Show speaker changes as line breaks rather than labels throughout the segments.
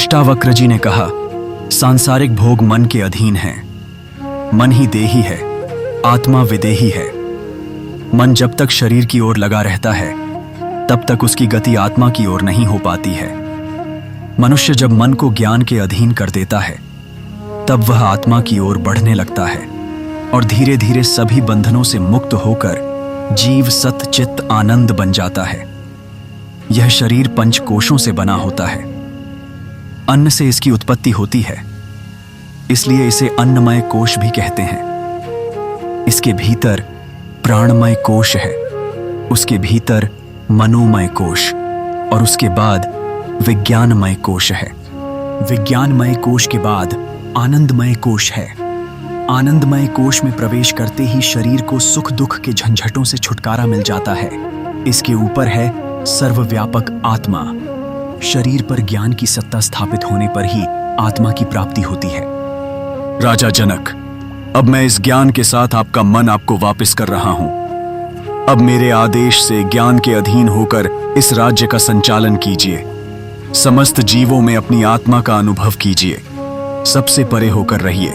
अष्टावक्र जी ने कहा, सांसारिक भोग मन के अधीन हैं। मन ही देही है, आत्मा विदेही है। मन जब तक शरीर की ओर लगा रहता है तब तक उसकी गति आत्मा की ओर नहीं हो पाती है। मनुष्य जब मन को ज्ञान के अधीन कर देता है तब वह आत्मा की ओर बढ़ने लगता है और धीरे धीरे सभी बंधनों से मुक्त होकर जीव सत चित्त आनंद बन जाता है। यह शरीर पंच कोशों से बना होता है। अन्न से इसकी उत्पत्ति होती है, इसलिए इसे अन्नमय कोश भी कहते हैं। इसके भीतर प्राणमय कोश है, उसके भीतर मनोमय कोश और उसके बाद विज्ञानमय कोश है। विज्ञानमय कोश के बाद आनंदमय कोश है। आनंदमय कोश में प्रवेश करते ही शरीर को सुख दुख के झंझटों से छुटकारा मिल जाता है। इसके ऊपर है सर्वव्यापक आत्मा। शरीर पर ज्ञान की सत्ता स्थापित होने पर ही आत्मा की प्राप्ति होती है। राजा जनक, अब मैं इस ज्ञान के साथ आपका मन आपको वापस कर रहा हूं। अब मेरे आदेश से ज्ञान के अधीन होकर इस राज्य का संचालन कीजिए। समस्त जीवों में अपनी आत्मा का अनुभव कीजिए। सबसे परे होकर रहिए।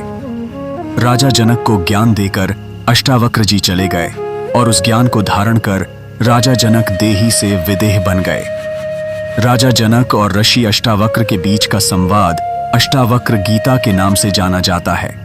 राजा जनक को ज्ञान देकर अष्टावक्र जी चले गए और उस ज्ञान को धारण कर राजा जनक देही से विदेह बन गए। राजा जनक और ऋषि अष्टावक्र के बीच का संवाद अष्टावक्र गीता के नाम से जाना जाता है।